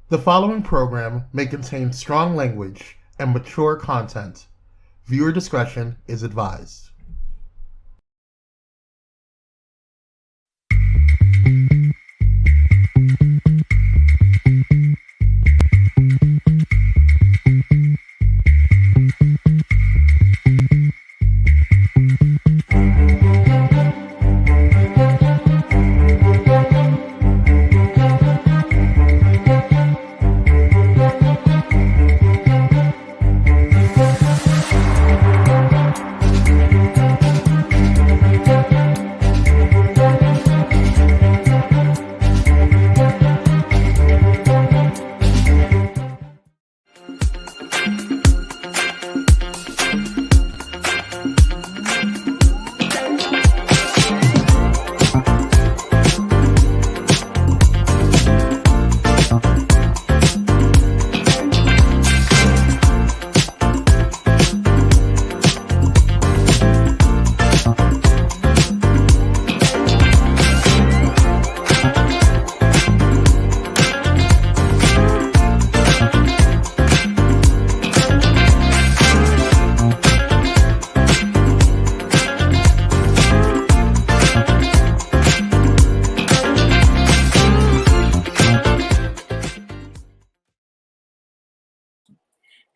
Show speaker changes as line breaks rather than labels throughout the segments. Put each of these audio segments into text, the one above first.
The following program may contain strong language and mature content. Viewer discretion is advised.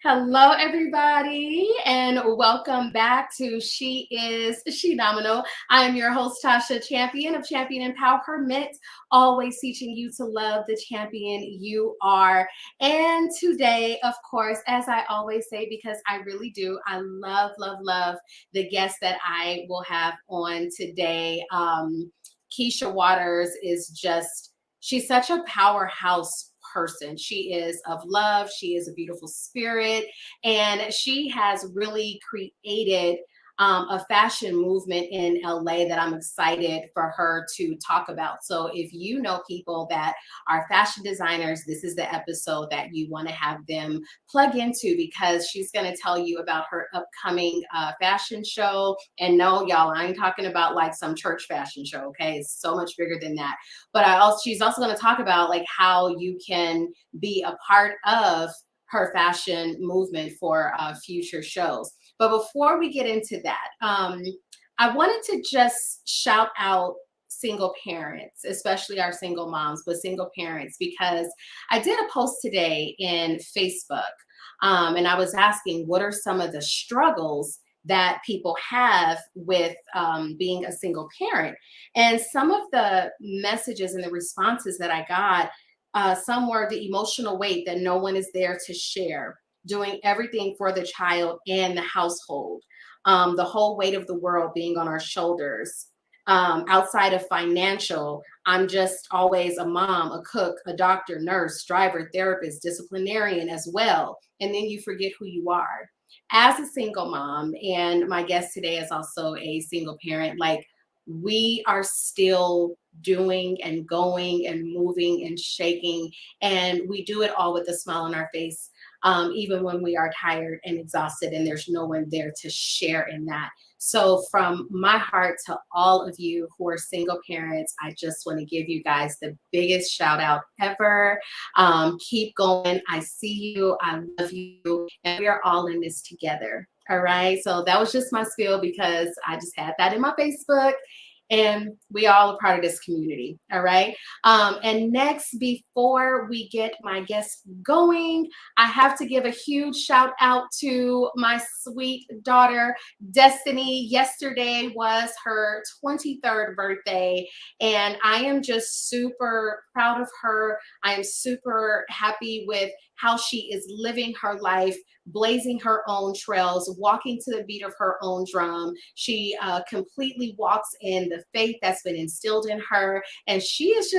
Hello, everybody, and welcome back to She Is Shenomenal. I am your host, Tasha Champion of Champion Empowerment, always teaching you to love the champion you are. And today, of course, as I always say, because I really do, I love, love, love the guest that I will have on today. Kisha Waters is she's such a powerhouse person. She is of love. She is a beautiful spirit, and she has really created a fashion movement in LA that I'm excited for her to talk about. So if you know people that are fashion designers, this is the episode that you want to have them plug into, because she's going to tell you about her upcoming fashion show. And no, y'all, I ain't talking about like some church fashion show. Okay, it's so much bigger than that. But she's also going to talk about like how you can be a part of her fashion movement for future shows. But before we get into that, I wanted to just shout out single parents, especially our single moms, but single parents, because I did a post today in Facebook, and I was asking what are some of the struggles that people have with being a single parent. And some of the messages and the responses that I got, some were the emotional weight that no one is there to share, doing everything for the child and the household, the whole weight of the world being on our shoulders. Outside of financial, I'm just always a mom, a cook, a doctor, nurse, driver, therapist, disciplinarian as well. And then you forget who you are. As a single mom, and my guest today is also a single parent, like we are still doing and going and moving and shaking, and we do it all with a smile on our face, even when we are tired and exhausted and there's no one there to share in that. So from my heart to all of you who are single parents, I just want to give you guys the biggest shout out ever. Keep going. I see you. I love you. And we are all in this together. All right. So that was just my spiel, because I just had that in my Facebook. And we all are part of this community. All right. And next, before we get my guest going, I have to give a huge shout out to my sweet daughter, Destiny. Yesterday was her 23rd birthday, and I am just super proud of her. I am super happy with how she is living her life, blazing her own trails, walking to the beat of her own drum. She completely walks in the faith that's been instilled in her. And she's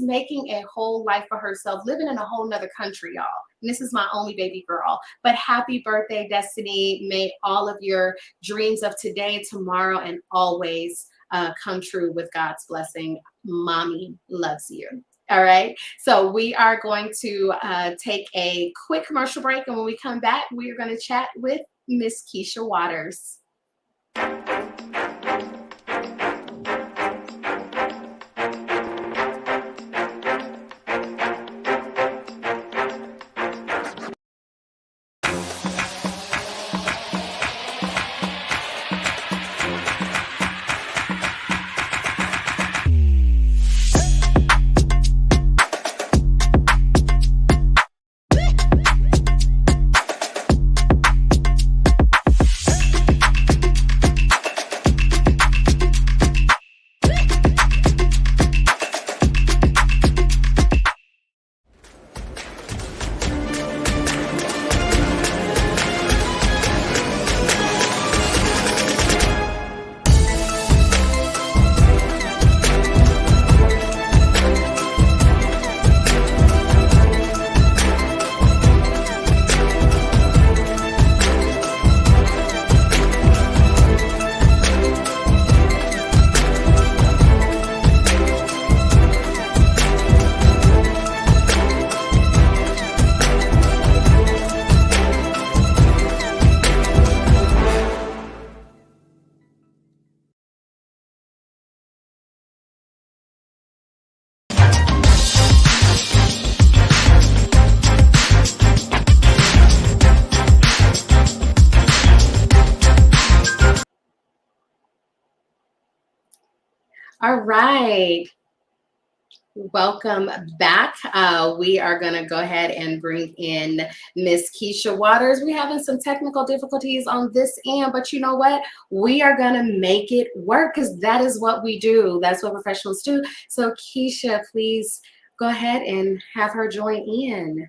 making a whole life for herself, living in a whole nother country, y'all. And this is my only baby girl. But happy birthday, Destiny. May all of your dreams of today, tomorrow, and always come true with God's blessing. Mommy loves you. All right. So we are going to take a quick commercial break. And when we come back, we are going to chat with Miss Kisha Waters. All right. Welcome back. We are going to go ahead and bring in Miss Kisha Waters. We're having some technical difficulties on this end, but you know what? We are going to make it work because that is what we do. That's what professionals do. So, Kisha, please go ahead and have her join in.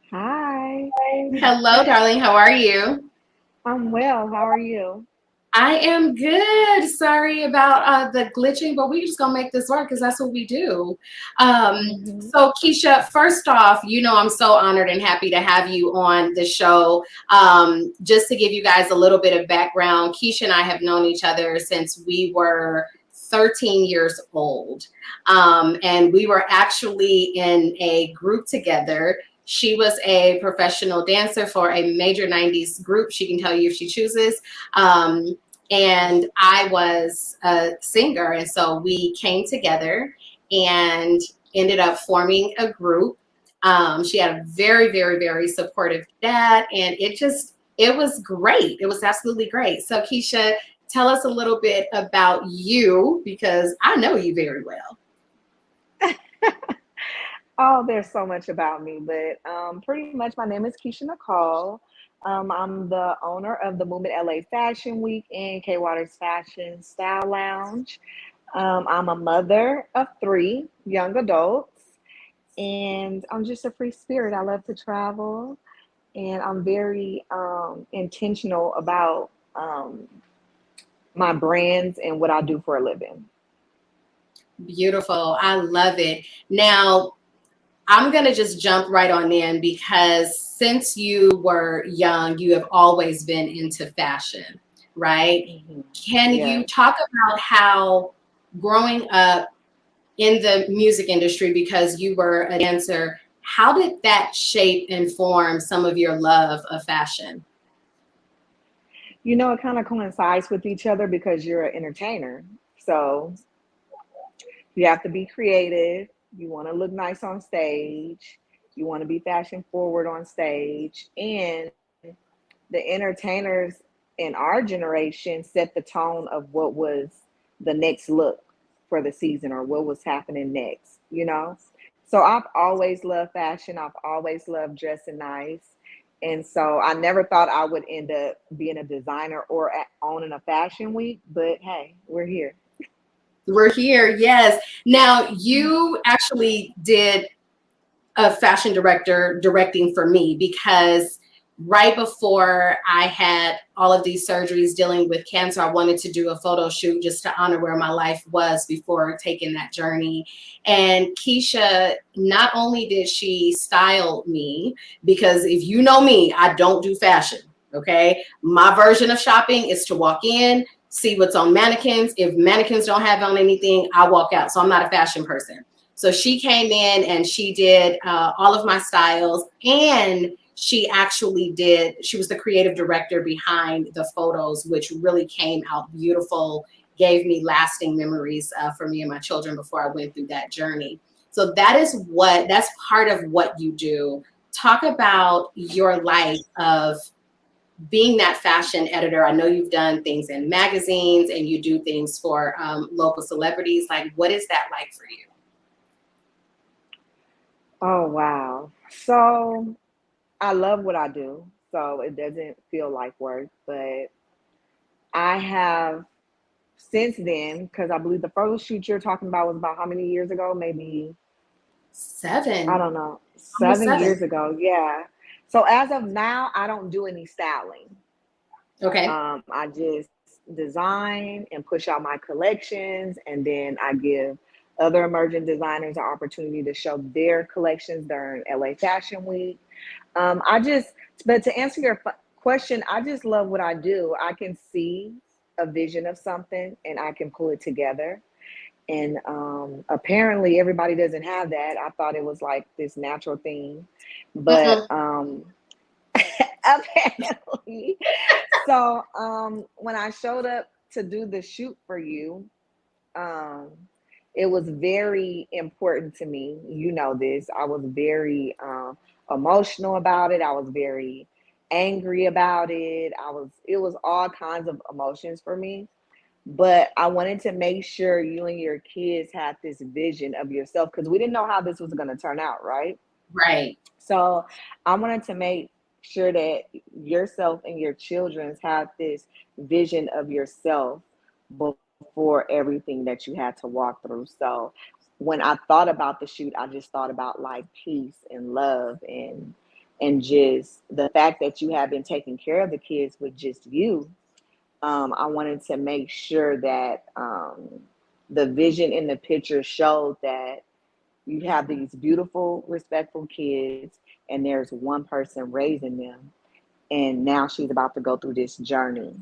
Hi,
Hello, darling. How are you?
I'm well. How are you?
I am good. Sorry about the glitching, but we just gonna make this work because that's what we do.
hmm
So, Kisha, first off, you know I'm so honored and happy to have you on the show. Just to give you guys a little bit of background, Kisha and I have known each other since we were 13 years old, and we were actually in a group together. She was a professional dancer for a major 90s group. She can tell you if she chooses. Um, and I was a singer. And so we came together and ended up forming a group. She had a very, very, very supportive dad, and it was great. It was absolutely great. So, Kisha, tell us a little bit about you because I know you very well.
Oh, there's so much about me, but pretty much my name is Kisha Nicole. I'm the owner of the Movement LA Fashion Week and K Waters Fashion Style Lounge. I'm a mother of three young adults, and I'm just a free spirit. I love to travel, and I'm very intentional about my brands and what I do for a living.
Beautiful. I love it. Now, I'm going to just jump right on in because since you were young, you have always been into fashion, right?
Mhm.
Can you
Yes.
talk about how growing up in the music industry, because you were a dancer, how did that shape and form some of your love of fashion?
You know, it kind of coincides with each other because you're an entertainer. So you have to be creative. You want to look nice on stage. You want to be fashion forward on stage. And the entertainers in our generation set the tone of what was the next look for the season or what was happening next, you know? So I've always loved fashion. I've always loved dressing nice. And so I never thought I would end up being a designer or owning a fashion week, but hey, we're here.
We're here, yes. Now, you actually did a fashion director directing for me because right before I had all of these surgeries dealing with cancer, I wanted to do a photo shoot just to honor where my life was before taking that journey. And Kisha, not only did she style me, because if you know me, I don't do fashion. Okay. My version of shopping is to walk in, see what's on mannequins. If mannequins don't have on anything, I walk out. So I'm not a fashion person. So she came in and she did all of my styles, and she was the creative director behind the photos, which really came out beautiful, gave me lasting memories for me and my children before I went through that journey. So that's part of what you do. Talk about your life of being that fashion editor. I know you've done things in magazines and you do things for local celebrities. Like, what is that like for you?
Oh, wow. So I love what I do. So it doesn't feel like work, but I have since then, because I believe the photo shoot you're talking about was about how many years ago? Maybe, I
7,
don't know,
almost
7 years
7.
ago. Yeah. So as of now, I don't do any styling.
Okay.
I just design and push out my collections, and then I give other emerging designers an opportunity to show their collections during LA Fashion Week. I just, but to answer your question, I just love what I do. I can see a vision of something and I can pull it together. And apparently, everybody doesn't have that. I thought it was like this natural thing, but
Mhm.
apparently. So when I showed up to do the shoot for you, um, it was very important to me. You know this. I was very emotional about it. I was very angry about it. It was all kinds of emotions for me. But I wanted to make sure you and your kids had this vision of yourself because we didn't know how this was going to turn out, right?
Right.
So I wanted to make sure that yourself and your children's have this vision of yourself before everything that you had to walk through. So when I thought about the shoot, I just thought about like peace and love and just the fact that you have been taking care of the kids with just you. I wanted to make sure that the vision in the picture showed that you have these beautiful, respectful kids, and there's one person raising them. And now she's about to go through this journey,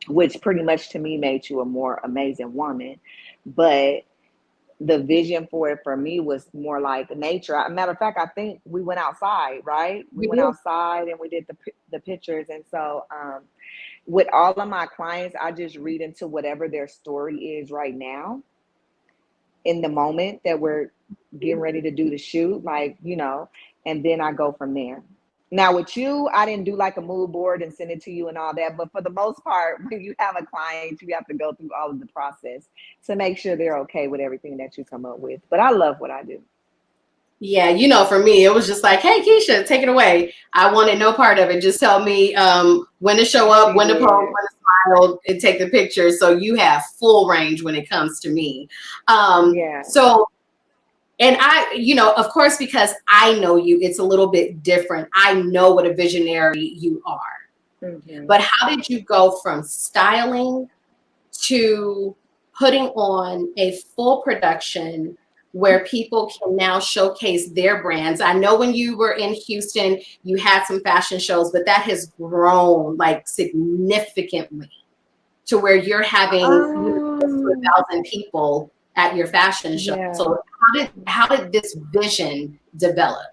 which pretty much to me made you a more amazing woman. But the vision for it for me was more like nature. As a matter of fact, I think we went outside, right? We
You
went
did.
outside and we did the pictures. And so with all of my clients, I just read into whatever their story is right now in the moment that we're getting ready to do the shoot, like, you know, and then I go from there. Now with you, I didn't do like a mood board and send it to you and all that, but for the most part, when you have a client, you have to go through all of the process to make sure they're okay with everything that you come up with. But I love what I do.
Yeah, you know, for me, it was just like, hey, Kisha, take it away. I wanted no part of it. Just tell me when to show up,
She
when to pose,
did.
when to smile, and take the picture. So you have full range when it comes to me.
Yeah.
So, and I, you know, of course, because I know you, it's a little bit different. I know what a visionary you are.
Mm-hmm.
But how did you go from styling to putting on a full production where people can now showcase their brands? I know when you were in Houston, you had some fashion shows, but that has grown like significantly to where you're having, you know, close to
Um,
1,000 people at your fashion show.
yeah.
So how did this vision develop?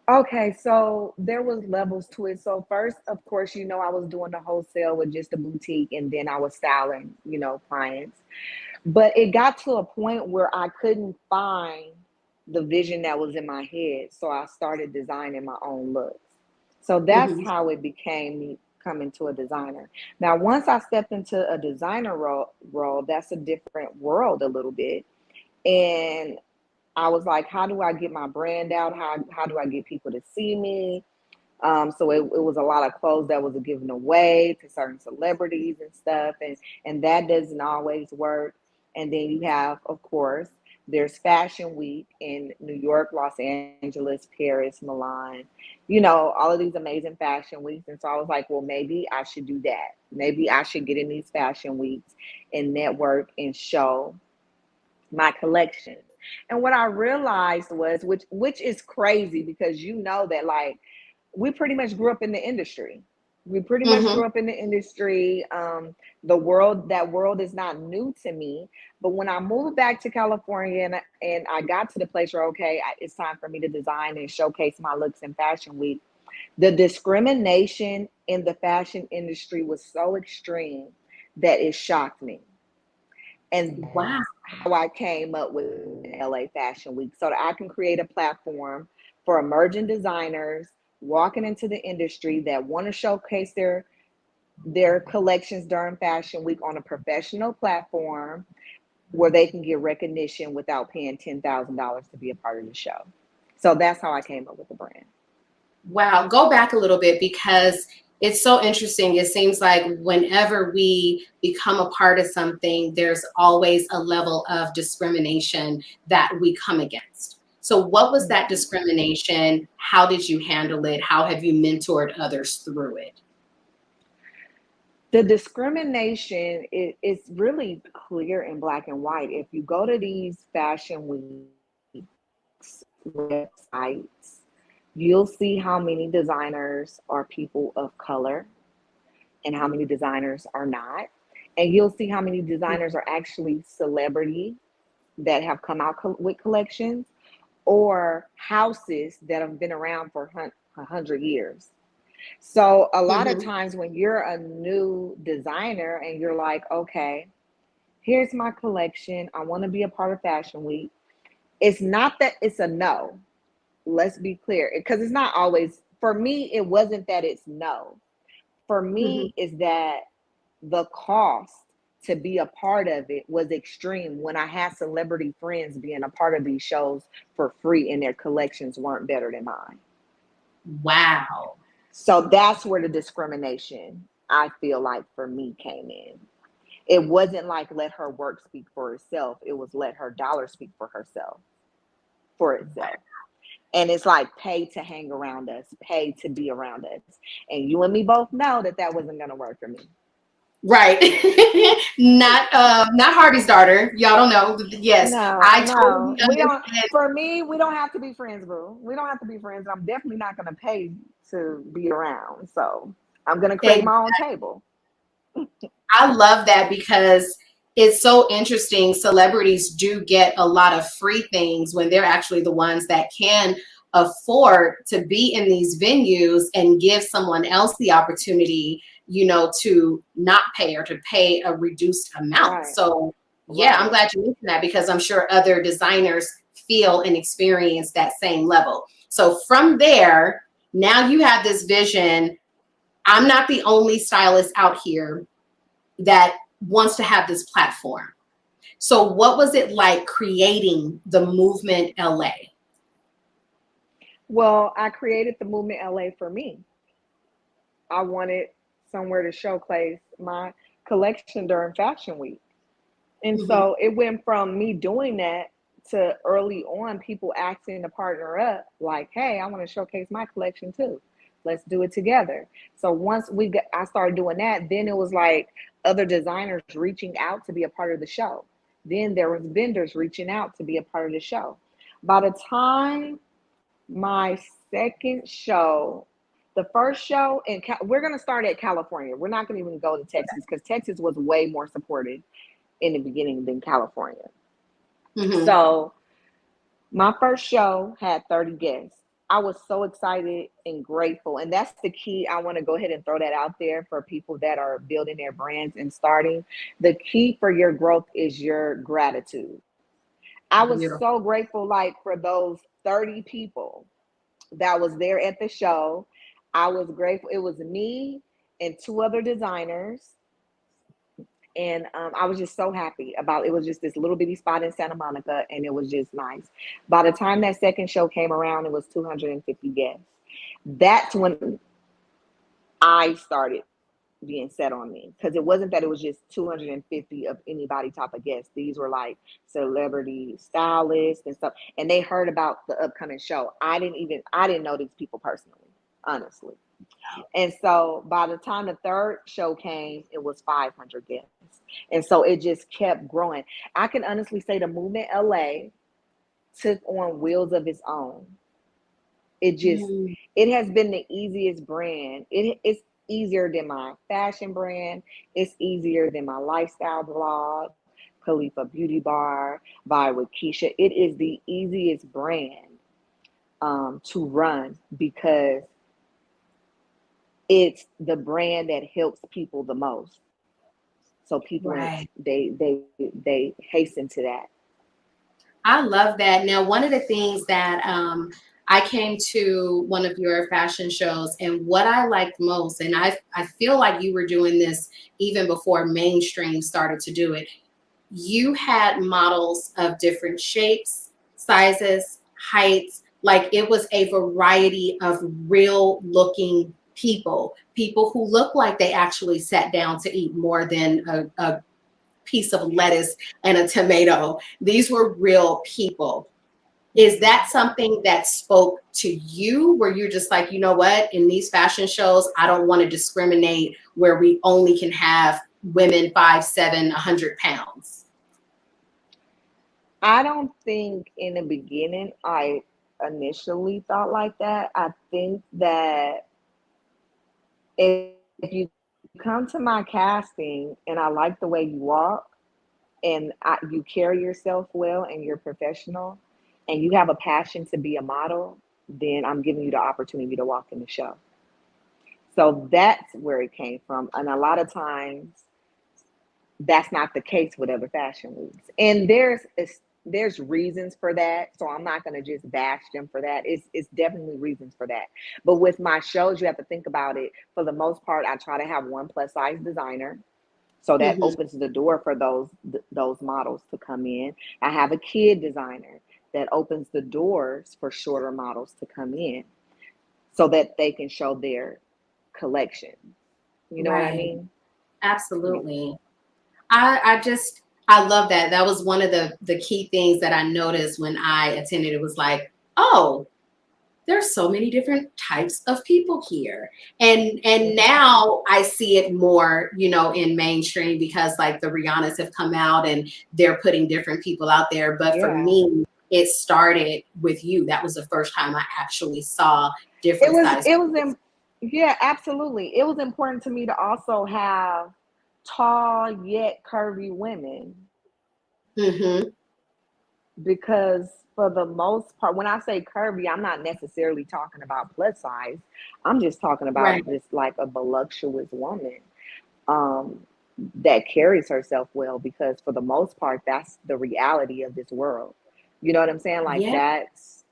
Okay, so there was levels to it. So first, of course, you know, I was doing the wholesale with just a boutique, and then I was styling, you know, clients. But it got to a point where I couldn't find the vision that was in my head. So I started designing my own looks. So that's
Mhm.
how it became me coming to a designer. Now, once I stepped into a designer role, that's a different world a little bit. And I was like, how do I get my brand out? How do I get people to see me? So it was a lot of clothes that was given away to certain celebrities and stuff, and that doesn't always work. And then you have, of course, there's Fashion Week in New York, Los Angeles, Paris, Milan, you know, all of these amazing fashion weeks. And so I was like, well, maybe I should do that. Maybe I should get in these fashion weeks and network and show my collections. And what I realized was, which is crazy because you know that like we pretty much grew up in the industry. We pretty much
Mhm.
grew up in the industry. That world is not new to me. But when I moved back to California and I got to the place where, okay, it's time for me to design and showcase my looks in Fashion Week, the discrimination in the fashion industry was so extreme that it shocked me. And
Wow.
that's how I came up with LA Fashion Week so that I can create a platform for emerging designers walking into the industry that want to showcase their collections during Fashion Week on a professional platform where they can get recognition without paying $10,000 to be a part of the show. So that's how I came up with the brand.
Wow, go back a little bit because it's so interesting. It seems like whenever we become a part of something, there's always a level of discrimination that we come against. So, what was that discrimination? How did you handle it? How have you mentored others through it?
The discrimination is really clear in black and white. If you go to these fashion weeks websites, you'll see how many designers are people of color and how many designers are not. And you'll see how many designers are actually celebrity that have come out with collections or houses that have been around for 100 years. So a lot of
Mm-hmm.
times when you're a new designer and you're like, okay, Here's my collection. I want to be a part of Fashion Week. It's not that it's a no. Let's be clear. Because it's not always, for me, it wasn't that it's no. For
Mhm.
me, is that the cost to be a part of it was extreme when I had celebrity friends being a part of these shows for free and their collections weren't better than mine.
Wow.
So that's where the discrimination, I feel like, for me came in. It wasn't like let her work speak for herself. It was let her dollar speak for herself, for itself. And it's like pay to hang around us, pay to be around us. And you and me both know that that wasn't going to work for me.
Right. Not Harvey's daughter. Y'all don't know. Yes,
No,
I totally
no, we don't.
understand.
For me, we don't have to be friends, boo. We don't have to be friends. I'm definitely not going to pay to be around. So I'm going to create my own table.
I love that because it's so interesting. Celebrities do get a lot of free things when they're actually the ones that can afford to be in these venues and give someone else the opportunity, to not pay or to pay a reduced amount.
Right,
So, yeah, I'm
right.
glad you mentioned that because I'm sure other designers feel and experience that same level. So, from there, now you have this vision. I'm not the only stylist out here that wants to have this platform. So what was it like creating the movement LA?
Well, I created the movement LA for me. I wanted somewhere to showcase my collection during Fashion Week. And
Mhm.
so it went from me doing that to early on people asking to partner up, like, hey, I want to showcase my collection too. Let's do it together. So once I started doing that, then it was like other designers reaching out to be a part of the show. Then there was vendors reaching out to be a part of the show. By the time my second show, the first show we're going to start at California. We're not going to even go to Texas because Texas was way more supportive in the beginning than California.
Mhm.
So my first show had 30 guests. I was so excited and grateful. And that's the key. I want to go ahead and throw that out there for people that are building their brands and starting. The key for your growth is your gratitude. I was
Beautiful.
so grateful, like for those 30 people that was there at the show. I was grateful. It was me and two other designers. And I was just so happy about it. Was just this little bitty spot in Santa Monica, and it was just nice. By the time that second show came around, it was 250 guests. That's when I started being set on me because it wasn't that it was just 250 of anybody type of guests. These were like celebrity stylists and stuff, and they heard about the upcoming show. I didn't know these people personally, honestly. And so by the time the third show came, it was 500 guests. And so it just kept growing. I can honestly say the movement LA took on wheels of its own. It just,
Mm.
it has been the easiest brand. It's easier than my fashion brand. It's easier than my lifestyle blog, Khalifa Beauty Bar, by with Kisha. It is the easiest brand to run because it's the brand that helps people the most. So people
Right.
they hasten to that.
I love that. Now, one of the things that I came to one of your fashion shows, and what I liked most, and I feel like you were doing this even before mainstream started to do it. You had models of different shapes, sizes, heights. Like it was a variety of real looking people who look like they actually sat down to eat more than a piece of lettuce and a tomato. These were real people. Is that something that spoke to you where you're just like, you know what, in these fashion shows, I don't want to discriminate where we only can have women 5'7", 100 pounds?
I don't think in the beginning I initially thought like that. I think that if you come to my casting and I like the way you walk and you carry yourself well and you're professional and you have a passion to be a model, then I'm giving you the opportunity to walk in the show. So that's where it came from. And a lot of times that's not the case with other fashion weeks. And there's reasons for that. So I'm not going to just bash them for that. It's definitely reasons for that. But with my shows, you have to think about it. For the most part, I try to have one plus size designer. So that
Mm-hmm.
opens the door for those models to come in. I have a kid designer that opens the doors for shorter models to come in so that they can show their collection. You know what I
Right.
mean? Yeah.
Absolutely. I love that. That was one of the key things that I noticed when I attended. It was like, oh, there's so many different types of people here. And now I see it more, in mainstream because like the Rihannas have come out and they're putting different people out there. But for
Yeah.
me, it started with you. That was the first time I actually saw
It
different
was
size
it was
clothes.
yeah, absolutely. It was important to me to also have tall yet curvy women
Mm-hmm.
because for the most part, when I say curvy, I'm not necessarily talking about plus size. I'm just talking
Right.
about just like a voluptuous woman um, that carries herself well because for the most part, that's the reality of this world. You know what I'm saying? Like
Yeah.
that's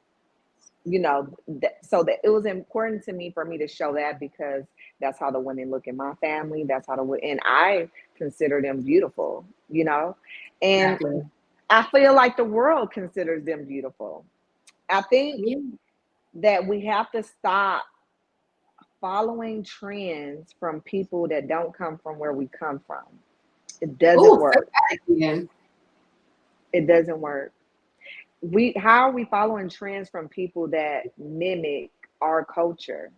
so that it was important to me for me to show that because that's how the women look in my family. That's how and I consider them beautiful, and
Exactly.
I feel like the world considers them beautiful. I think
Yeah.
that we have to stop following trends from people that don't come from where we come from. It doesn't
Oh, say
work.
that again.
It doesn't work. How are we following trends from people that mimic our culture?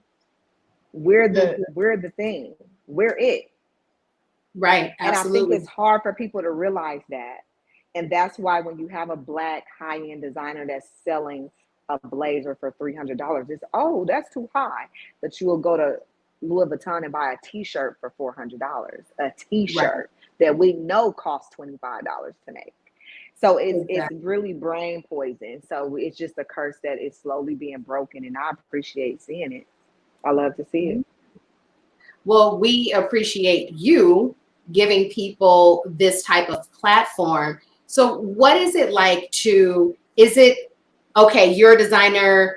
We're the
Mhm.
we're the thing. We're it.
Right.
And I think
Absolutely.
it's hard for people to realize that. And that's why when you have a black high-end designer that's selling a blazer for $300, it's that's too high. But you will go to Louis Vuitton and buy a t-shirt for $400. A
Right.
t-shirt that we know costs $25 to make. So it's
Exactly.
really brain poison. So it's just a curse that is slowly being broken and I appreciate seeing it. I love to see it.
Well, we appreciate you giving people this type of platform. So, what is it like is it, okay, you're a designer,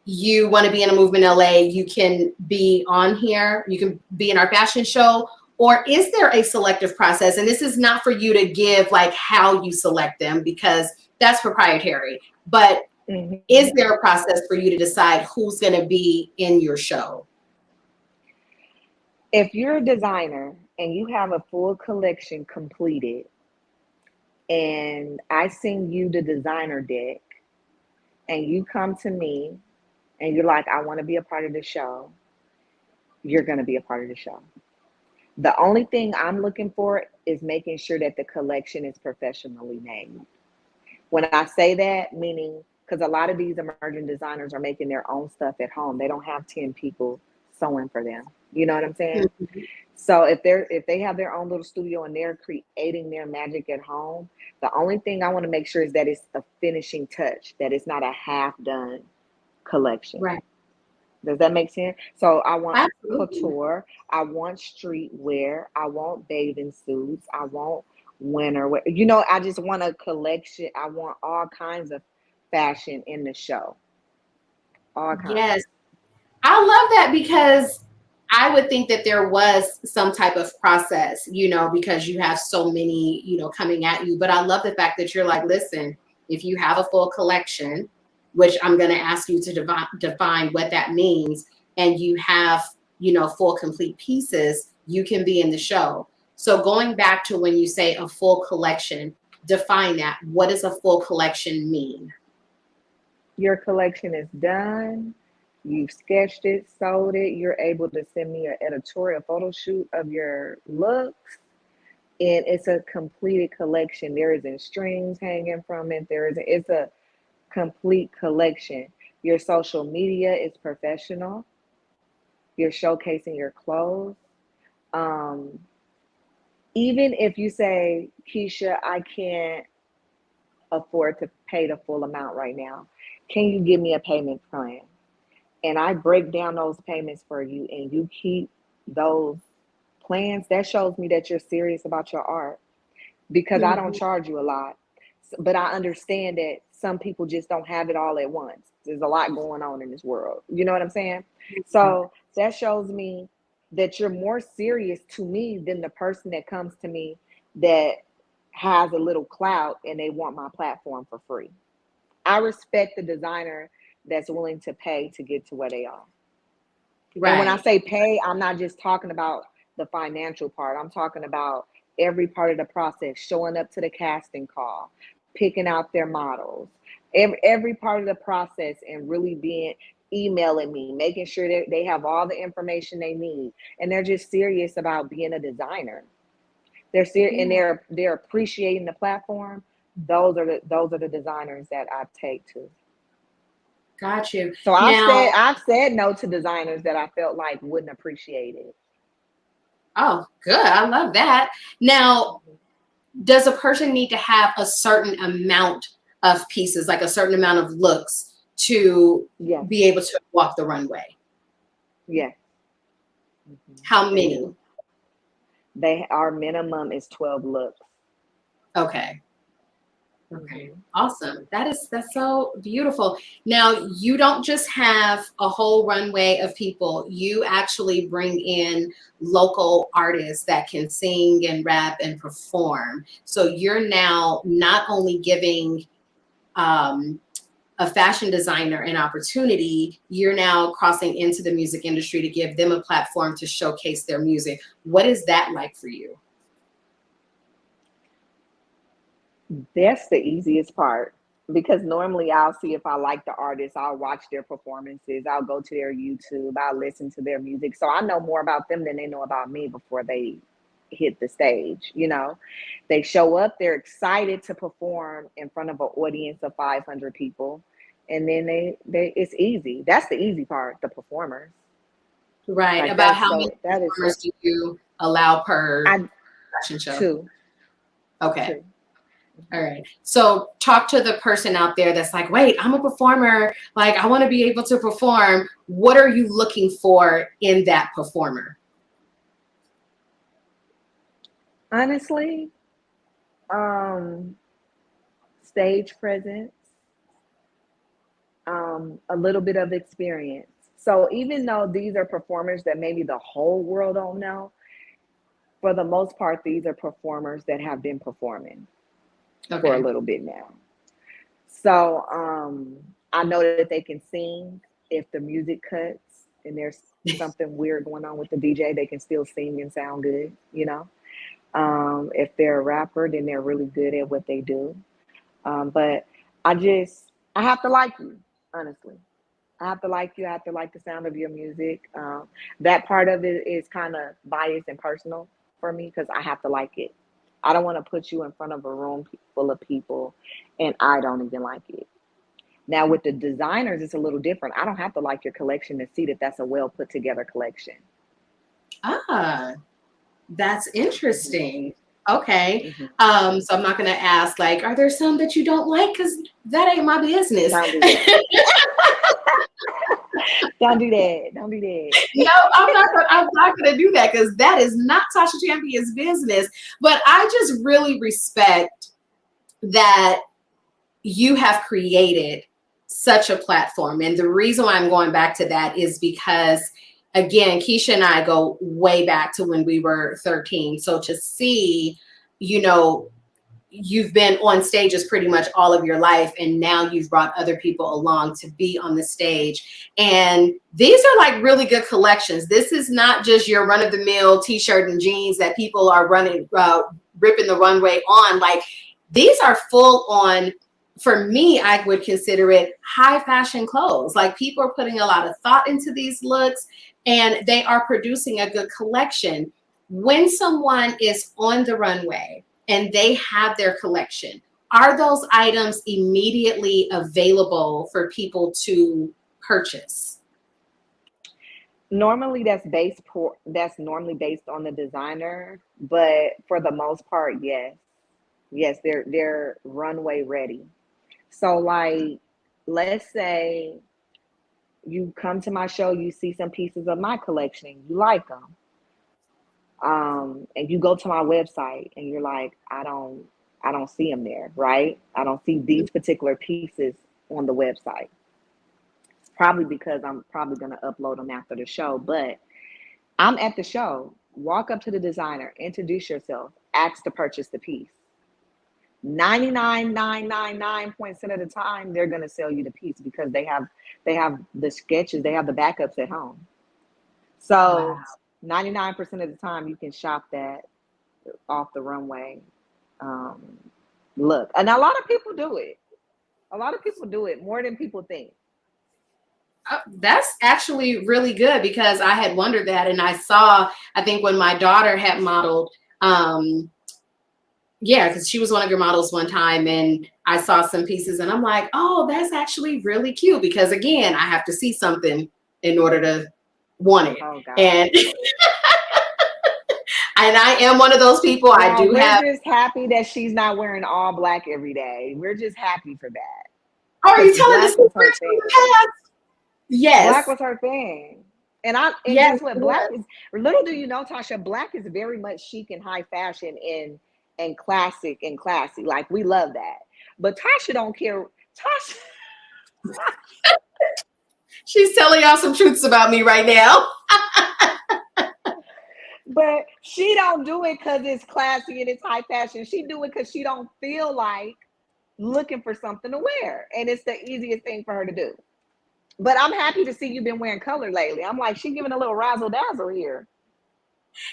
you want to be in a movement LA, you can be on here, you can be in our fashion show, or is there a selective process? And this is not for you to give like how you select them because that's proprietary, but is
Mhm.
there a process for you to decide who's going to be in your show?
If you're a designer and you have a full collection completed, and I send you the designer deck, and you come to me and you're like, I want to be a part of the show, you're going to be a part of the show. The only thing I'm looking for is making sure that the collection is professionally made. When I say that, meaning because a lot of these emerging designers are making their own stuff at home, they don't have 10 people sewing for them. You know what I'm saying?
Mhm.
So if they have their own little studio and they're creating their magic at home, the only thing I want to make sure is that it's a finishing touch, that it's not a half done collection.
Right.
Does that make sense? So I want
Absolutely.
couture, I want streetwear, I want bathing suits, I want winter wear. I just want a collection. I want all kinds of fashion in the show. All kinds.
Yes. I love that because I would think that there was some type of process, because you have so many, coming at you. But I love the fact that you're like, listen, if you have a full collection, which I'm going to ask you to define what that means, and you have, full complete pieces, you can be in the show. So going back to when you say a full collection, define that. What does a full collection mean?
Your collection is done. You've sketched it, sold it. You're able to send me an editorial photo shoot of your looks. And it's a completed collection. There isn't strings hanging from it. It's a complete collection. Your social media is professional. You're showcasing your clothes. Um, Even if you say, Keisha, I can't afford to pay the full amount right now. Can you give me a payment plan? And I break down those payments for you and you keep those plans. That shows me that you're serious about your art. because I don't
Mhm.
charge you a lot. But I understand that some people just don't have it all at once. There's a lot going on in this world. You know what I'm saying? So that shows me that you're more serious to me than the person that comes to me that has a little clout and they want my platform for free. I respect the designer that's willing to pay to get to where they are. And when I
Right.
say pay, I'm not just talking about the financial part. I'm talking about every part of the process, showing up to the casting call, picking out their models, every part of the process, and really being emailing me, making sure that they have all the information they need. And they're just serious about being a designer. They're serious and
Yeah.
they're appreciating the platform. Those are the designers that I take to.
Got you.
So
Now,
I've said no to designers that I felt like wouldn't appreciate it.
oh, good. I love that. Now, does a person need to have a certain amount of pieces, like a certain amount of looks to
Yes,
be able to walk the runway?
yes,
How
they
many?
do. Our minimum is 12 looks.
Okay. Okay.
Mhm.
Awesome. That's so beautiful. Now, you don't just have a whole runway of people. You actually bring in local artists that can sing and rap and perform. So you're now not only giving um, a fashion designer an opportunity, you're now crossing into the music industry to give them a platform to showcase their music. What is that like for you?
That's the easiest part because normally I'll see if I like the artist, I'll watch their performances, I'll go to their YouTube, I'll listen to their music. So I know more about them than they know about me before they hit the stage, you know. They show up, they're excited to perform in front of an audience of 500 people, and then they it's easy. That's the easy part, the performers.
Right.
Like
About how many
that is so
performers do you allow per
I
fashion show?
two,
Okay.
two.
All right. So talk to the person out there that's like, wait, I'm a performer. Like, I want to be able to perform. What are you looking for in that performer?
Honestly, um, stage presence, a little bit of experience. So even though these are performers that maybe the whole world don't know, for the most part, these are performers that have been performing for a
Okay.
little bit now. So I know that they can sing. If the music cuts and there's something weird going on with the DJ, they can still sing and sound good, you know. If they're a rapper, then they're really good at what they do. But I have to like you, honestly. I have to like you. I have to like the sound of your music. That part of it is kind of biased and personal for me because I have to like it. I don't want to put you in front of a room full of people and I don't even like it. Now, with the designers, it's a little different. I don't have to like your collection to see that that's a well put together collection.
Ah, that's interesting. Okay.
Hmm.
So I'm not going to ask, like, are there some that you don't like? Because that ain't my business.
Don't do that. Don't do that. Don't do that.
No, I'm not gonna do that because that is not Tasha Champion's business. But I just really respect that you have created such a platform. And the reason why I'm going back to that is because, again, Kisha and I go way back to when we were 13. So to see, you know, you've been on stages pretty much all of your life, and now you've brought other people along to be on the stage. And these are like really good collections. This is not just your run-of-the-mill t-shirt and jeans that people are running ripping the runway on. Like, these are full on, for me, I would consider it high fashion clothes. Like, people are putting a lot of thought into these looks and they are producing a good collection. When someone is on the runway and they have their collection, are those items immediately available for people to purchase?
Normally, that's normally based on the designer, but for the most part, yes, yes, they're runway ready. So, like, let's say you come to my show, you see some pieces of my collection, you like them. and you go to my website and you're like, I don't see them there, right? I don't see these particular pieces on the website. It's probably because I'm probably going to upload them after the show, but I'm at the show. Walk up to the designer, introduce yourself, ask to purchase the piece. 99.999% of the time, they're going to sell you the piece because they have the sketches, they have the backups at home. So 99% of the time, you can shop that off the runway. Look, and a lot of people do it. A lot of people do it more than people think.
That's actually really good because I had wondered that, and I saw, I think when my daughter had modeled, because she was one of your models one time, and I saw some pieces, and I'm like, oh, that's actually really cute because again, I have to see something in order to want it.
Oh, God.
And and I am one of those people.
Well, we're just happy that she's not wearing all black every day. We're just happy for that.
Oh, are you telling us the past? Yes.
Black was her thing. And
yes,
guess what? Black is, little do you know, Tasha, black is very much chic and high fashion and classic and classy. Like, we love that. But Tasha don't care. Tasha.
She's telling y'all some truths about me right now.
But she don't do it because it's classy and it's high fashion. She do it because she don't feel like looking for something to wear. And it's the easiest thing for her to do. But I'm happy to see you've been wearing color lately. I'm like, she's giving a little razzle dazzle here.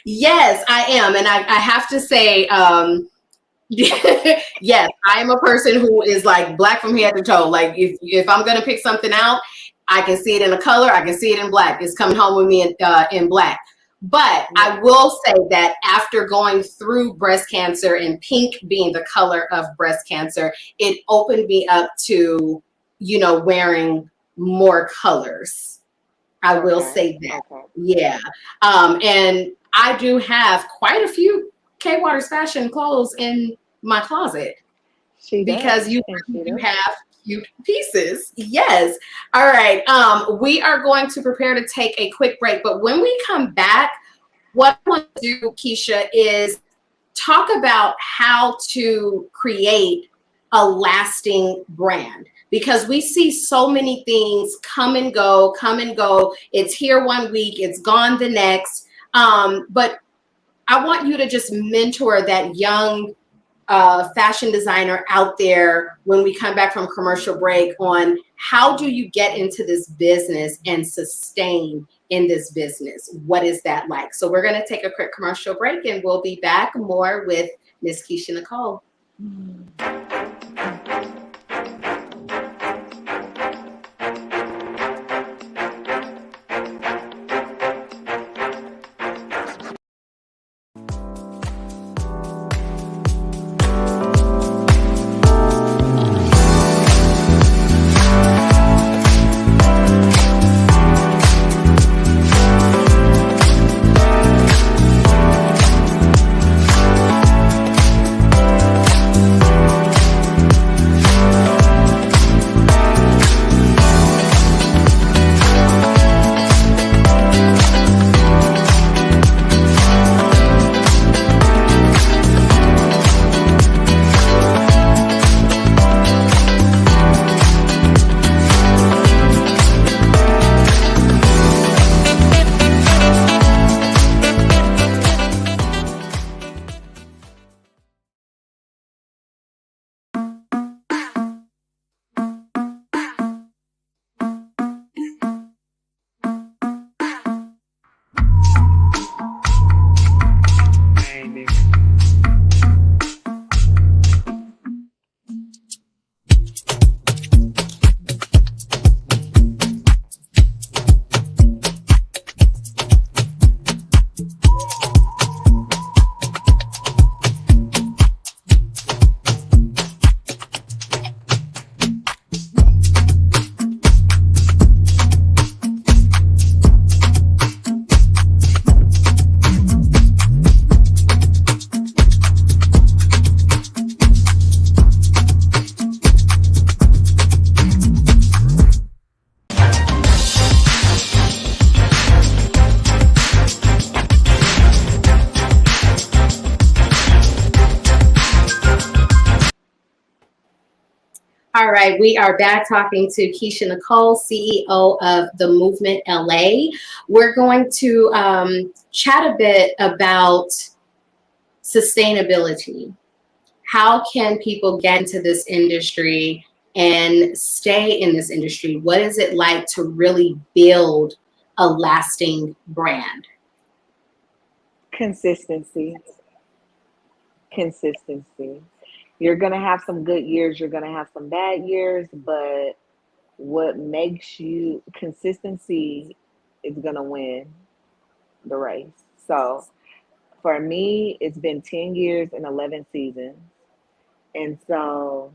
Yes, I am. And I have to say, yes, I am a person who is like black from head to toe. Like if I'm going to pick something out, I can see it in a color. I can see it in black. It's coming home with me in black. But I will say that after going through breast cancer and pink being the color of breast cancer, it opened me up to, wearing more colors. I will say that. Okay. Yeah. And I do have quite a few K Waters fashion clothes in my closet because you have cute pieces. Yes. All right. We are going to prepare to take a quick break, but when we come back, what I want to do, Kisha, is talk about how to create a lasting brand, because we see so many things come and go. It's here one week, it's gone the next. But I want you to just mentor that young fashion designer out there when we come back from commercial break on how do you get into this business and sustain in this business? What is that like? So we're going to take a quick commercial break and we'll be back more with Miss Kisha Nicole. All right, we are back talking to Kisha Nicole, CEO of The Movement LA. We're going to chat a bit about sustainability. How can people get into this industry and stay in this industry? What is it like to really build a lasting brand?
Consistency. Consistency. You're going to have some good years, you're going to have some bad years, but what makes you consistency is going to win the race. So for me, it's been 10 years and 11 seasons. And so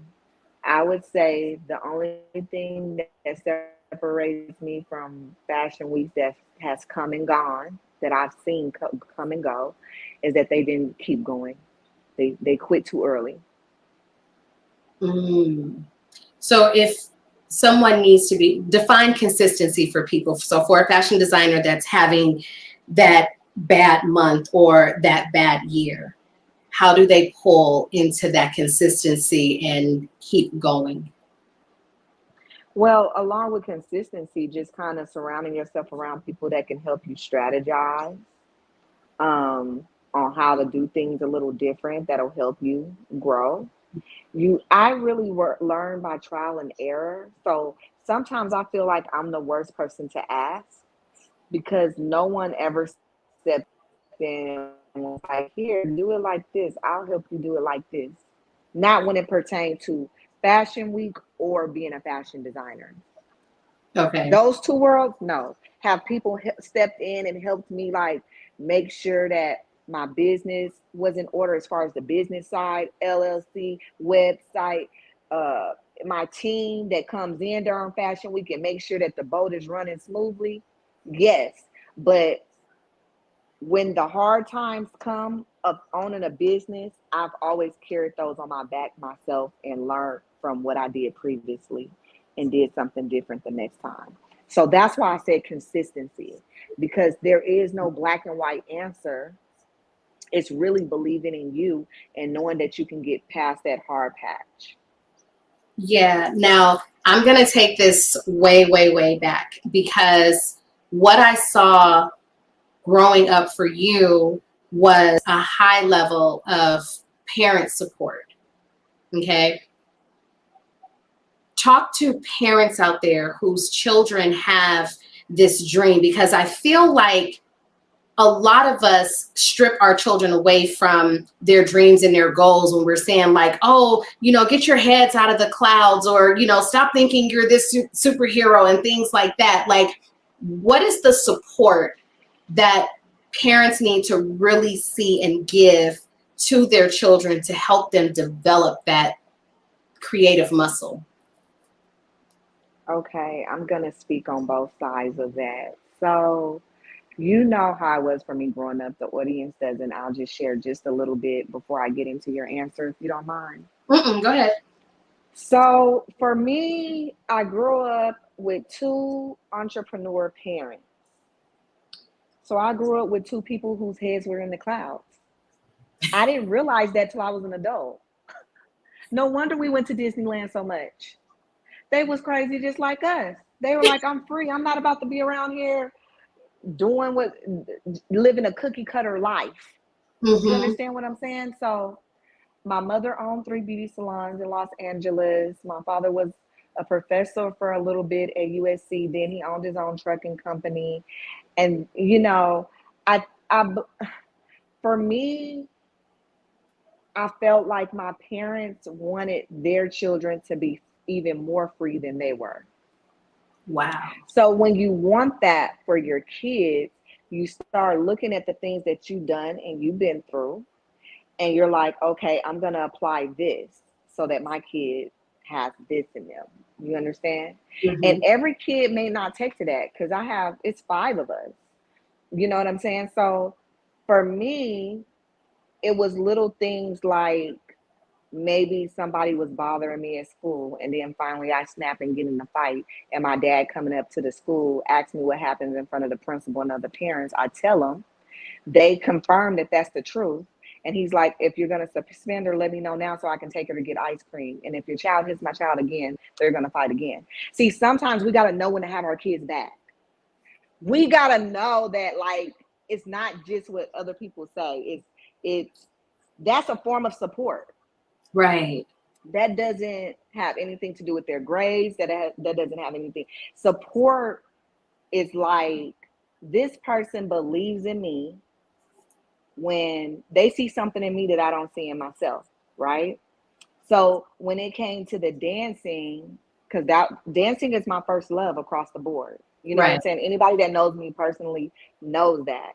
I would say the only thing that separates me from fashion weeks that has come and gone, that I've seen come and go, is that they didn't keep going. They quit too early.
Mm. So if someone needs to define consistency for people. So for a fashion designer that's having that bad month or that bad year, how do they pull into that consistency and keep going?
Well, along with consistency, just kind of surrounding yourself around people that can help you strategize on how to do things a little different that'll help you grow. I really learn by trial and error. So sometimes I feel like I'm the worst person to ask because no one ever stepped in and was like, here, do it like this. I'll help you do it like this. Not when it pertains to fashion week or being a fashion designer.
Okay.
Those two worlds, no. Have people stepped in and helped me like make sure that my business was in order as far as the business side, LLC, website, uh, my team that comes in during fashion week and make sure that the boat is running smoothly. Yes, but when the hard times come of owning a business, I've always carried those on my back myself and learned from what I did previously and did something different the next time. So that's why I said consistency, because there is no black and white answer. It's really believing in you and knowing that you can get past that hard patch.
Yeah. Now I'm going to take this way, way, way back because what I saw growing up for you was a high level of parent support. Okay. Talk to parents out there whose children have this dream, because I feel like a lot of us strip our children away from their dreams and their goals when we're saying like, oh, get your heads out of the clouds, or, stop thinking you're this superhero and things like that. Like, what is the support that parents need to really see and give to their children to help them develop that creative muscle?
Okay, I'm going to speak on both sides of that. So, you know how it was for me growing up, the audience does, and I'll just share just a little bit before I get into your answer, if you don't mind.
Go ahead.
So, for me, I grew up with two entrepreneur parents. So, I grew up with two people whose heads were in the clouds. I didn't realize that till I was an adult. No wonder we went to Disneyland so much. They was crazy just like us. They were like, I'm free. I'm not about to be around here doing living a cookie cutter life. You
Mm-hmm.
understand what I'm saying? So my mother owned three beauty salons in Los Angeles. My father was a professor for a little bit at USC. Then he owned his own trucking company. And I for me, I felt like my parents wanted their children to be even more free than they were.
Wow.
So when you want that for your kids, you start looking at the things that you've done and you've been through, and you're like, okay, I'm going to apply this so that my kid has this in them. You understand? And
Mm-hmm.
every kid may not take to that because it's five of us. You know what I'm saying? So for me, it was little things like maybe somebody was bothering me at school, and then finally I snap and get in a fight, and my dad coming up to the school asks me what happens in front of the principal and other parents. I tell them, they confirm that that's the truth, And he's like, if you're going to suspend her, let me know now so I can take her to get ice cream. And if your child hits my child again, they're going to fight again. See, sometimes we got to know when to have our kids back. We got to know that, like, it's not just what other people say. That's a form of support.
Right.
That doesn't have anything to do with their grades. That doesn't have anything. Support is like, this person believes in me when they see something in me that I don't see in myself, right? So when it came to the dancing, because that dancing is my first love across the board. You know what I'm saying? Anybody that knows me personally knows that.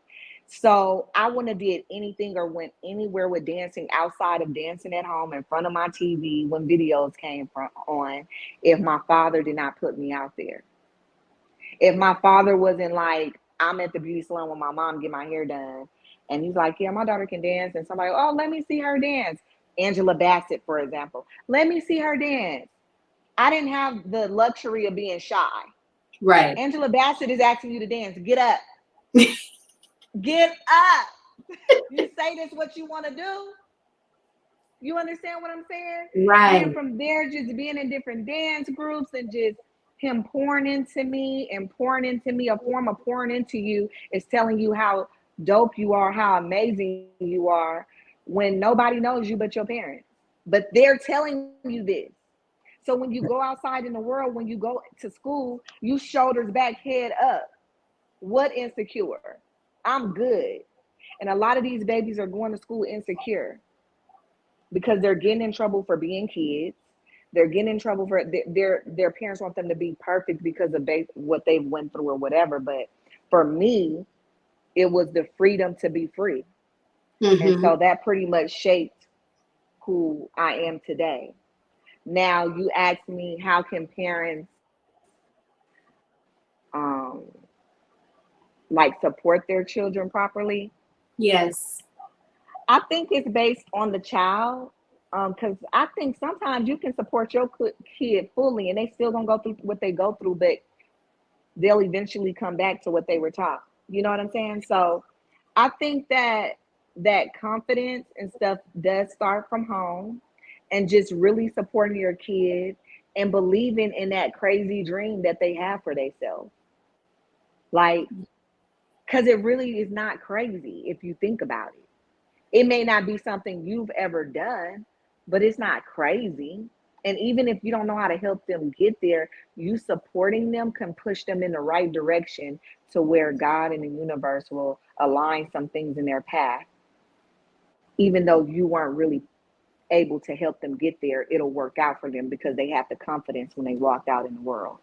So I wouldn't have did anything or went anywhere with dancing outside of dancing at home in front of my TV when videos came on if my father did not put me out there. If my father wasn't like, I'm at the beauty salon with my mom get my hair done, and he's like, yeah, my daughter can dance, and somebody, oh, let me see her dance. Angela Bassett, for example, let me see her dance. I didn't have the luxury of being shy.
Right.
Angela Bassett is asking you to dance. Get up. Get up. You say this what you want to do. You understand what I'm saying?
Right.
And from there, just being in different dance groups and just him pouring into me, a form of pouring into you is telling you how dope you are, how amazing you are, when nobody knows you but your parents. But they're telling you this. So when you go outside in the world, when you go to school, you shoulders back, head up. What insecure? I'm good. And a lot of these babies are going to school insecure because they're getting in trouble for being kids. They're getting in trouble for their parents want them to be perfect because of what they went through or whatever. But for me, it was the freedom to be free. Mm-hmm. And so that pretty much shaped who I am today. Now you ask me, how can parents like support their children properly?
Yes.
I think it's based on the child. Because I think sometimes you can support your kid fully and they still gonna go through what they go through, but they'll eventually come back to what they were taught. You know what I'm saying? So I think that confidence and stuff does start from home, and just really supporting your kid and believing in that crazy dream that they have for themselves. Like, because it really is not crazy if you think about it. It may not be something you've ever done, but it's not crazy. And even if you don't know how to help them get there, you supporting them can push them in the right direction to where God and the universe will align some things in their path. Even though you weren't really able to help them get there, it'll work out for them because they have the confidence when they walk out in the world.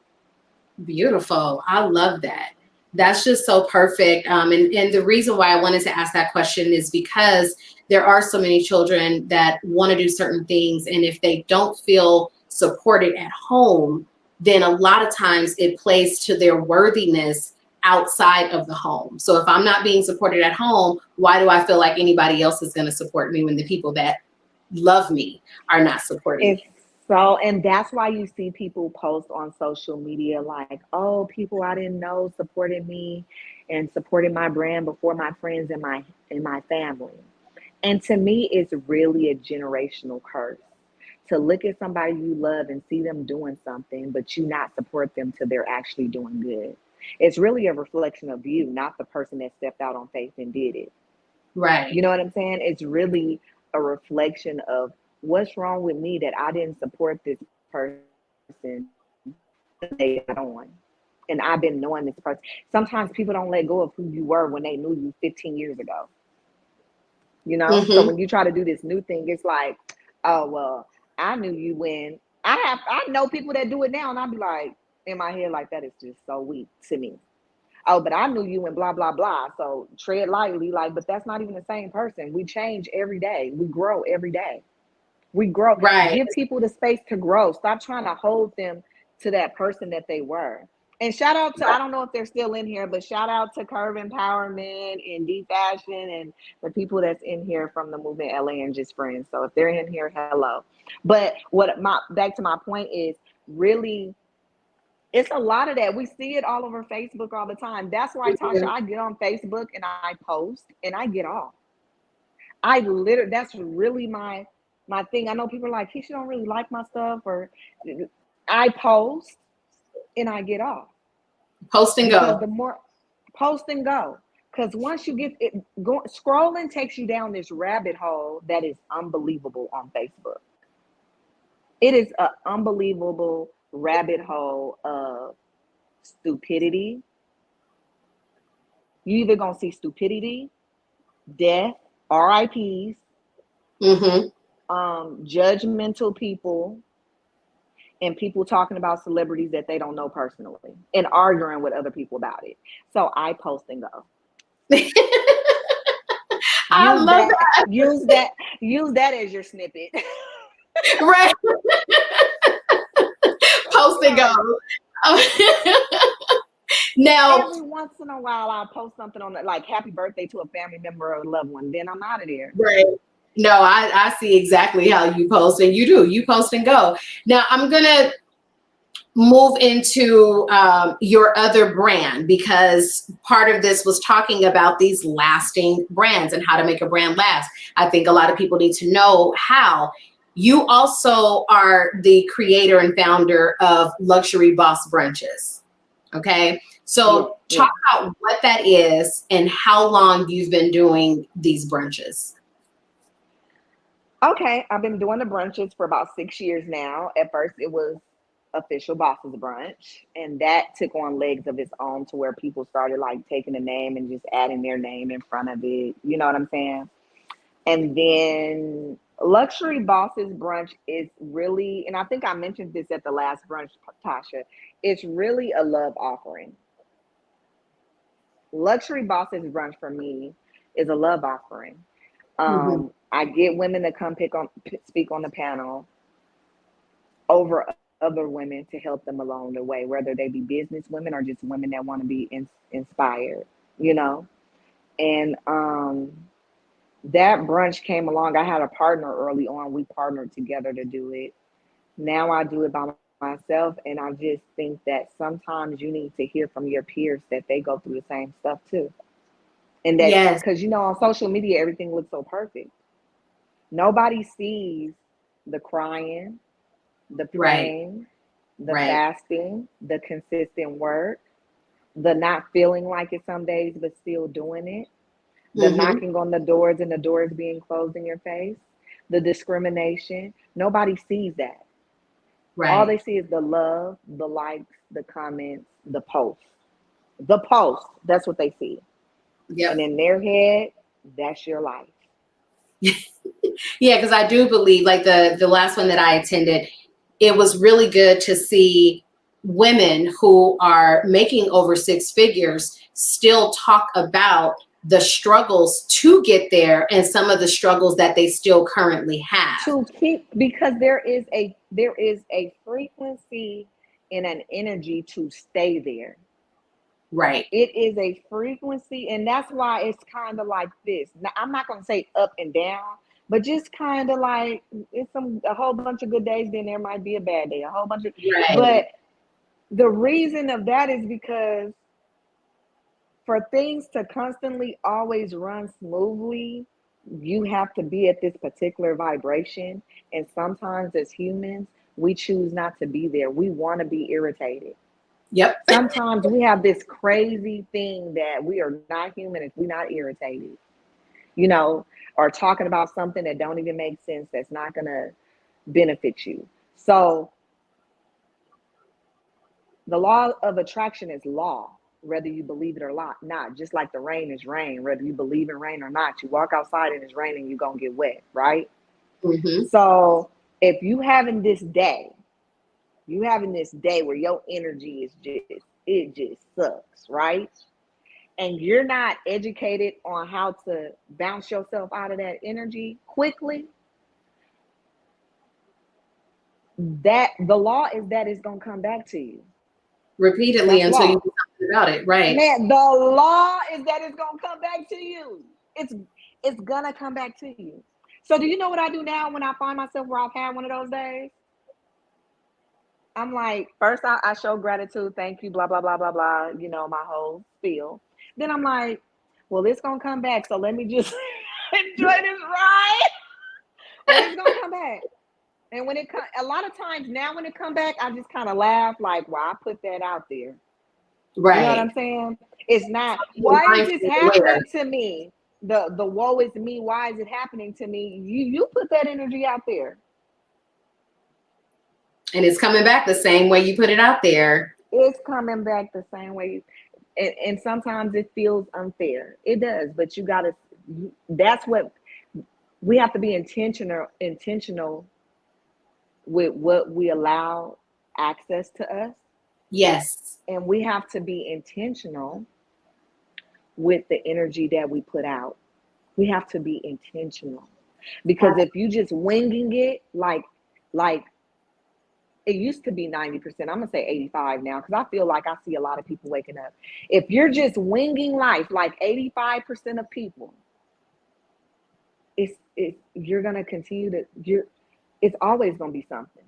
Beautiful. I love that. That's just so perfect. And the reason why I wanted to ask that question is because there are so many children that want to do certain things. And if they don't feel supported at home, then a lot of times it plays to their worthiness outside of the home. So if I'm not being supported at home, why do I feel like anybody else is going to support me when the people that love me are not supporting me?
So, and that's why you see people post on social media like, oh, people I didn't know supported me and supported my brand before my friends and my family. And to me, it's really a generational curse to look at somebody you love and see them doing something, but you not support them till they're actually doing good. It's really a reflection of you, not the person that stepped out on faith and did it.
Right.
You know what I'm saying? It's really a reflection of what's wrong with me that I didn't support this person they got on. And I've been knowing this person. Sometimes people don't let go of who you were when they knew you 15 years ago. You know? Mm-hmm. So when you try to do this new thing, it's like, oh, well, I knew you when I know people that do it now, and I'll be like, in my head, like, that is just so weak to me. Oh, but I knew you and blah, blah, blah. So tread lightly, like, but that's not even the same person. We change every day. We grow every day. We grow. Right. Give people the space to grow. Stop trying to hold them to that person that they were. And shout out to, I don't know if they're still in here, but shout out to Curve Empowerment and D Fashion and the people that's in here from the movement LA and Just Friends. So if they're in here, hello. But back to my point is really, it's a lot of that. We see it all over Facebook all the time. That's why, Tasha, I get on Facebook and I post and I get off. That's really my thing. I know people are like, Kisha don't really like my stuff, or I post and I get off.
Post and
Because
go.
the more post and go. Because once you get it scrolling takes you down this rabbit hole that is unbelievable on Facebook. It is an unbelievable rabbit hole of stupidity. You either gonna see stupidity, death, RIPs,
Mm-hmm.
judgmental people, and people talking about celebrities that they don't know personally and arguing with other people about it. So I post and go.
I
Use
love
that, use that as your snippet.
that. Right. Post and go. Now,
Every once in a while, I'll post something on like happy birthday to a family member or a loved one. Then I'm out of there.
right. No, I see exactly how you post, and you post and go. Now, I'm going to move into your other brand, because part of this was talking about these lasting brands and how to make a brand last. I think a lot of people need to know how. You also are the creator and founder of Luxury Boss Brunches. Okay. So talk about what that is and how long you've been doing these brunches.
Okay, I've been doing the brunches for about 6 years now. At first, it was official bosses brunch, and that took on legs of its own to where people started like taking the name and just adding their name in front of it. You know what I'm saying? And then luxury bosses brunch is really, and I think I mentioned this at the last brunch, Tasha, it's really a love offering. Luxury bosses brunch for me is a love offering.
Mm-hmm.
I get women to come speak on the panel over other women to help them along the way, whether they be business women or just women that want to be inspired, you know. And that brunch came along. I had a partner early on. We partnered together to do it. Now I do it by myself, and I just think that sometimes you need to hear from your peers that they go through the same stuff too. And that,
Yes.
because on social media, everything looks so perfect. Nobody sees the crying, the
Right.
praying, the
Right.
fasting, the consistent work, the not feeling like it some days, but still doing it, the
Mm-hmm.
knocking on the doors and the doors being closed in your face, the discrimination. Nobody sees that. All
Right.
they see is the love, the likes, the comments, the posts. The post, that's what they see. And
Yep.
in their head, that's your life.
Yeah, because I do believe, like the last one that I attended, it was really good to see women who are making over six figures still talk about the struggles to get there and some of the struggles that they still currently have.
To keep, because there is a frequency and an energy to stay there.
Right.
It is a frequency, and that's why it's kind of like this. Now, I'm not going to say up and down, but just kind of like it's a whole bunch of good days, then there might be a bad day, a whole bunch of,
Right.
but the reason of that is because for things to constantly always run smoothly, you have to be at this particular vibration. And sometimes as humans, we choose not to be there. We want to be irritated.
Yep.
Sometimes we have this crazy thing that we are not human if we're not irritated, or talking about something that don't even make sense, that's not going to benefit you. So the law of attraction is law, whether you believe it or not. Just like the rain is rain, whether you believe in rain or not. You walk outside and it's raining, you're going to get wet, right?
Mm-hmm.
So if you having this day where your energy it just sucks, right? And you're not educated on how to bounce yourself out of that energy quickly, that the law is that it's going to come back to you.
Repeatedly
That's
until you
law.
do something about it. Right.
Man, the law is that it's gonna come back to you. It's gonna come back to you. So do you know what I do now when I find myself where I've had one of those days? I'm like, first I show gratitude, thank you, blah, blah, blah, blah, blah, my whole spiel. Then I'm like, well, it's gonna come back. So let me just enjoy this ride, but it's gonna come back. And when it comes, a lot of times now when it come back, I just kind of laugh like, "Well, I put that out there." You know what
Right.
I'm saying? It's not.
Being
Why is this
mindful and aware.
happening to me? The woe is me. Why is it happening to me? You put that energy out there.
And it's coming back the same way you put it out there.
It's coming back the same way. And sometimes it feels unfair. It does, but you gotta. That's what we have to be intentional with what we allow access to us,
Yes.
and we have to be intentional with the energy that we put out. We have to be intentional because if you just winging it, like it used to be 90%, I'm gonna say 85 now because I feel like I see a lot of people waking up. If you're just winging life, like 85% of people, you're gonna continue to it's always gonna be something.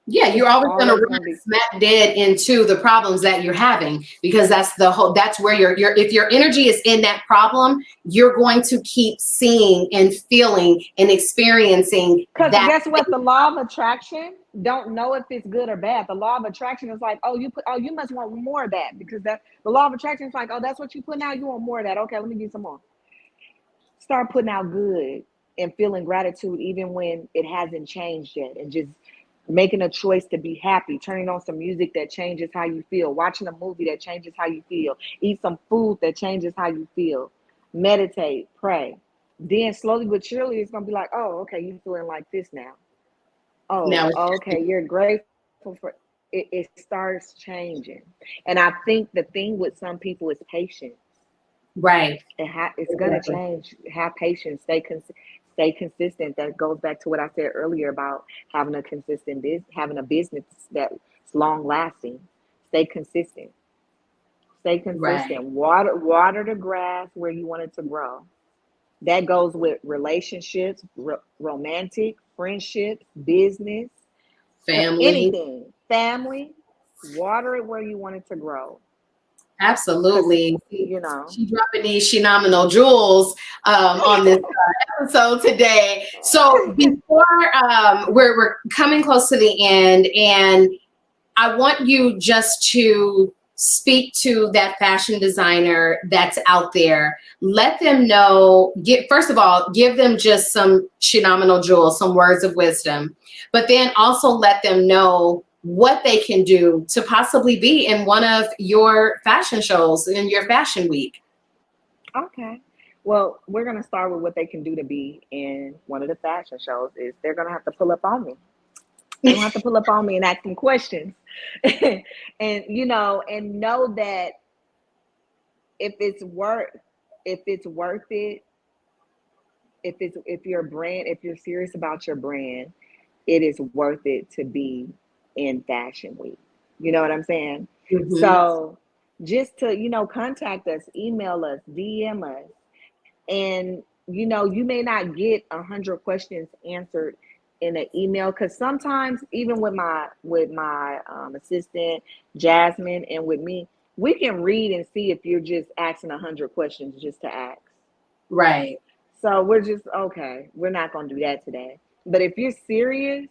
Yeah,
It's
you're always going to
always
run
gonna be.
smack dead into the problems that you're having because that's where your if your energy is in that problem, you're going to keep seeing and feeling and experiencing
Because
that.
guess what? The law of attraction don't know if it's good or bad. The law of attraction is like, oh, you must want more of that because the law of attraction is like, oh, that's what you put out. You want more of that. Okay, let me get some more. Start putting out good and feeling gratitude even when it hasn't changed yet, and just making a choice to be happy, turning on some music that changes how you feel, watching a movie that changes how you feel, eat some food that changes how you feel, meditate, pray. Then slowly but surely it's gonna be like, oh, okay, you're feeling like this now. Oh,
Now,
okay, you're grateful for it. It starts changing. And I think the thing with some people is patience.
right.
It's gonna change. Have patience. Stay consistent. That goes back to what I said earlier about having a consistent having a business that's long lasting. Stay consistent. Stay
Right.
consistent. Water the grass where you want it to grow. That goes with relationships, romantic, friendships, business,
Family.
anything, family. Water it where you want it to grow. Because
Absolutely.
you know.
She dropping these phenomenal jewels on this episode today. So before we're coming close to the end, and I want you just to speak to that fashion designer that's out there. Let them know, first of all, give them just some phenomenal jewels, some words of wisdom, but then also let them know what they can do to possibly be in one of your fashion shows in your fashion week.
Okay. Well, we're gonna start with what they can do to be in one of the fashion shows. Is they're gonna have to pull up on me. They're gonna have to pull up on me and ask them questions, and and know that if it's worth, if it's worth it, if your brand, if you're serious about your brand, it is worth it to be in Fashion Week. You know what I'm saying?
Mhm.
So just to contact us, email us, DM us. And you may not get 100 questions answered in an email, because sometimes even with my assistant Jasmine and with me, we can read and see if you're just asking 100 questions just to ask.
Right.
So we're not going to do that today. But if you're serious,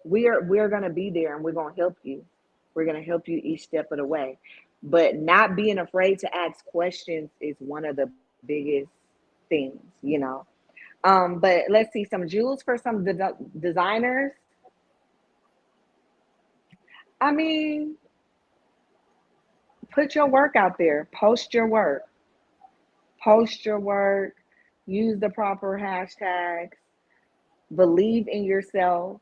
we're going to be there and we're going to help you. We're going to help you each step of the way. But not being afraid to ask questions is one of the biggest things. But let's see, some jewels for some designers. I mean, put your work out there. Post your work. Post your work. Use the proper hashtags. Believe in yourself.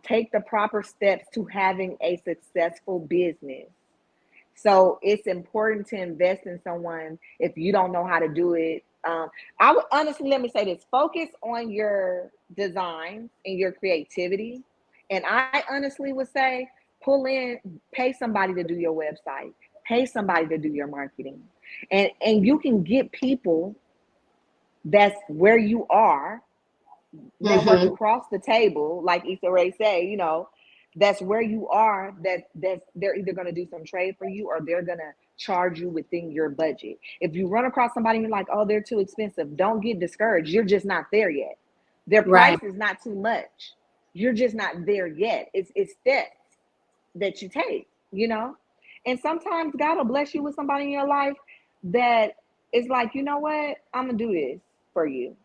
Take the proper steps to having a successful business. So it's important to invest in someone if you don't know how to do it. I would honestly, let me say this: focus on your design and your creativity. And I honestly would say, pay somebody to do your website, pay somebody to do your marketing, and you can get people that's where you are, network
Mhm.
across the table, like Issa Rae say, that's where you are, that's they're either going to do some trade for you or they're going to charge you within your budget. If you run across somebody and you're like, oh, they're too expensive, don't get discouraged. You're just not there yet. Their
Right.
price is not too much. You're just not there yet. It's steps that you take, you know? And sometimes God will bless you with somebody in your life that is like, you know what? I'm going to do this for you.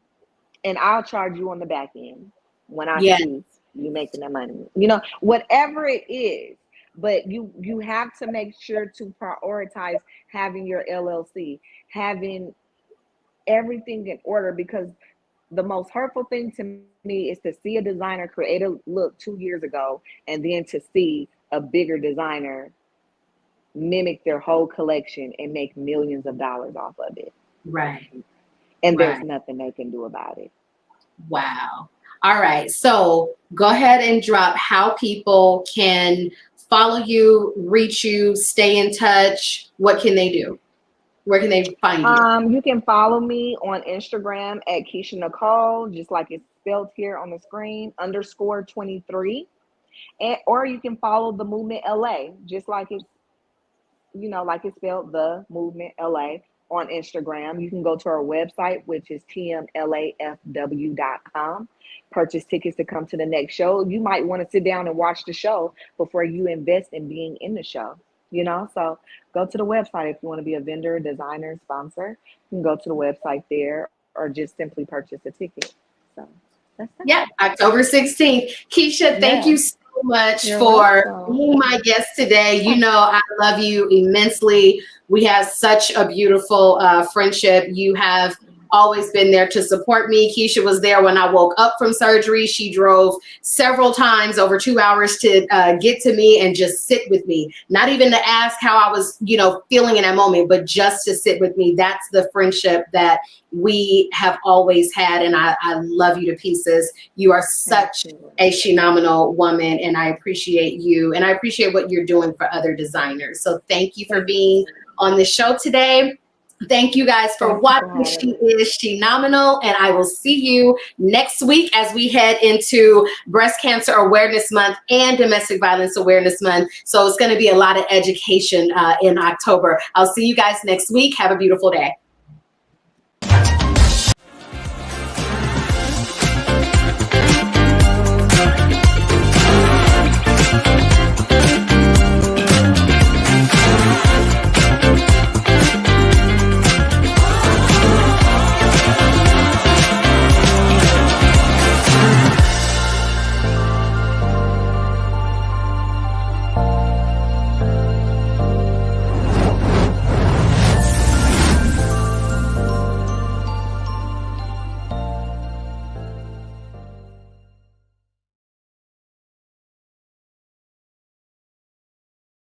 And I'll charge you on the back end when I
Yeah.
see you making that money. You know, whatever it is. But you have to make sure to prioritize having your LLC, having everything in order, because the most hurtful thing to me is to see a designer create a look 2 years ago and then to see a bigger designer mimic their whole collection and make millions of dollars off of it.
Right.
And there's
Right.
nothing they can do about it.
Wow. All right. So go ahead and drop how people can follow you, reach you, stay in touch. What can they do? Where can they find you?
You can follow me on Instagram at Kisha Nicole, just like it's spelled here on the screen, _23. Or you can follow the Movement LA, just like it's, you know, like it's spelled, the Movement LA, on Instagram. You can go to our website, which is tmlafw.com. Purchase tickets to come to the next show. You might want to sit down and watch the show before you invest in being in the show, you know? So go to the website if you want to be a vendor, designer, sponsor. You can go to the website there or just simply purchase a ticket. So that's it.
Yeah, October 16th. Keisha, thank
Yeah.
you so much
You're
for
welcome.
being my guest today. You know, I love you immensely. We have such a beautiful friendship. You have always been there to support me. Keisha was there when I woke up from surgery. She drove several times over 2 hours to get to me and just sit with me. Not even to ask how I was, you know, feeling in that moment, but just to sit with me. That's the friendship that we have always had. And I love you to pieces. You are such a phenomenal woman, and I appreciate you. And I appreciate what you're doing for other designers. So thank you for being on the show today. Thank you guys for watching. She is Shenomenal, and I will see you next week as we head into Breast Cancer Awareness Month and Domestic Violence Awareness Month. So it's going to be a lot of education in October. I'll see you guys next week. Have a beautiful day.